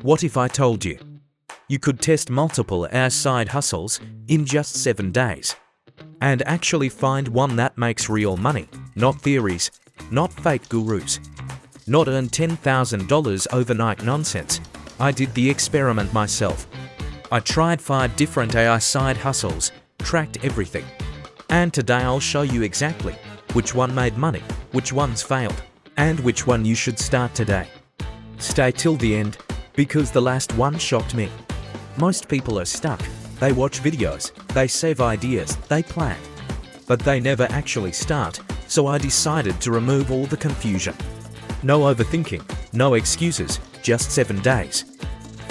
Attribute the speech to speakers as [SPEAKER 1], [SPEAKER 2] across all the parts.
[SPEAKER 1] What if I told you you could test multiple AI side hustles in just 7 days and actually find one that makes real money, not theories, not fake gurus, not earn $10,000 overnight nonsense? I did the experiment myself. I tried 5 different AI side hustles, tracked everything, and today I'll show you exactly which one made money, which ones failed, and which one you should start today. Stay till the end, because the last one shocked me. Most people are stuck. They watch videos, they save ideas, they plan, but they never actually start, so I decided to remove all the confusion. No overthinking, no excuses, just 7 days.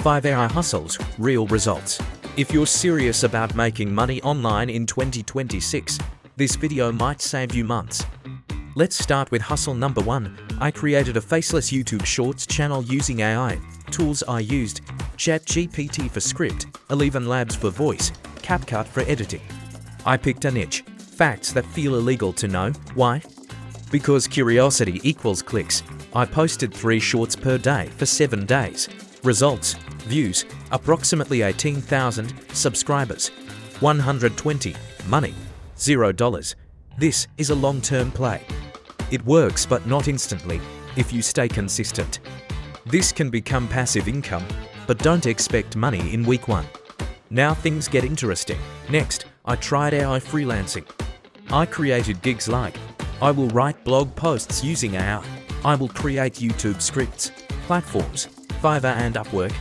[SPEAKER 1] 5 AI hustles, real results. If you're serious about making money online in 2026, this video might save you months. Let's start with hustle number 1. I created a faceless YouTube Shorts channel using AI. Tools I used: ChatGPT for script, 11 Labs for voice, CapCut for editing. I picked a niche. Facts that feel illegal to know. Why? Because curiosity equals clicks. I posted 3 shorts per day for 7 days. Results: views, approximately 18,000, subscribers, 120, money, $0. This is a long-term play. It works, but not instantly, if you stay consistent. This can become passive income, but don't expect money in week 1. Now things get interesting. Next, I tried AI freelancing. I created gigs like, I will write blog posts using AI. I will create YouTube scripts, platforms, Fiverr and Upwork.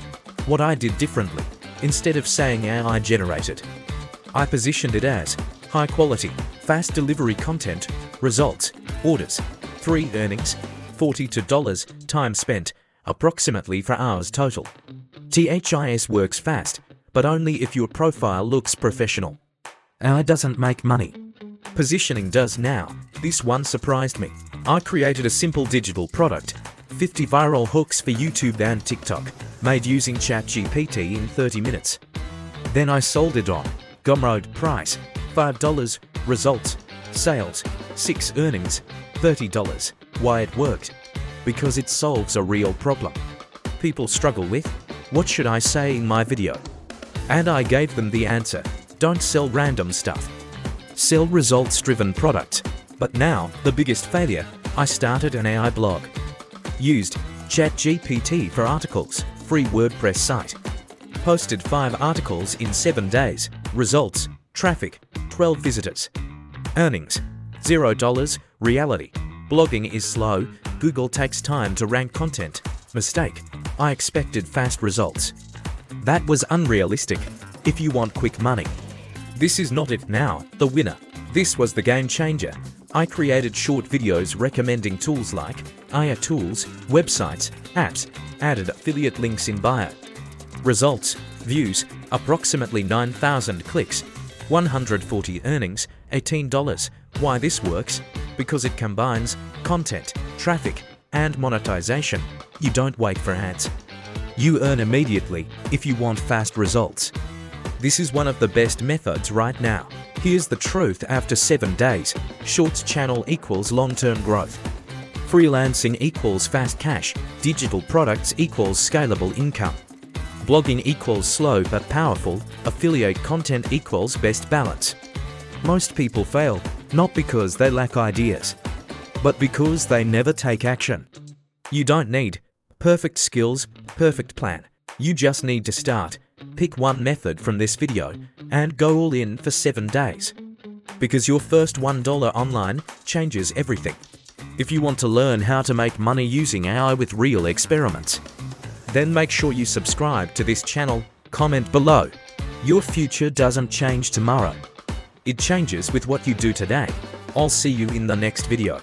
[SPEAKER 1] What I did differently, instead of saying AI generated, I positioned it as high quality, fast delivery content, results, orders, 3 earnings, $42, time spent, approximately 4 hours total. THIS works fast, but only if your profile looks professional. AI doesn't make money. Positioning does now. This one surprised me. I created a simple digital product, 50 viral hooks for YouTube and TikTok, made using ChatGPT in 30 minutes. Then I sold it on Gumroad. Price, $5. Results, sales, 6 earnings, $30. Why it worked? Because it solves a real problem people struggle with. What should I say in my video? And I gave them the answer. Don't sell random stuff. Sell results-driven products. But now, the biggest failure, I started an AI blog. Used ChatGPT for articles, free WordPress site. Posted 5 articles in 7 days. Results, traffic, 12 visitors. Earnings, $0. Reality, blogging is slow. Google takes time to rank content. Mistake, I expected fast results. That was unrealistic if you want quick money. This is not it now, the winner. This was the game changer. I created short videos recommending tools like AI tools, websites, apps, added affiliate links in bio. Results, views, approximately 9,000 clicks, 140 earnings, $18. Why this works? Because it combines content, traffic, and monetization. You don't wait for ads. You earn immediately if you want fast results. This is one of the best methods right now. Here's the truth after 7 days. Shorts channel equals long-term growth. Freelancing equals fast cash. Digital products equals scalable income. Blogging equals slow but powerful. Affiliate content equals best balance. Most people fail, not because they lack ideas, but because they never take action. You don't need perfect skills, perfect plan. You just need to start. Pick one method from this video and go all in for 7 days. Because your first $1 online changes everything. If you want to learn how to make money using AI with real experiments, then make sure you subscribe to this channel, comment below. Your future doesn't change tomorrow. It changes with what you do today. I'll see you in the next video.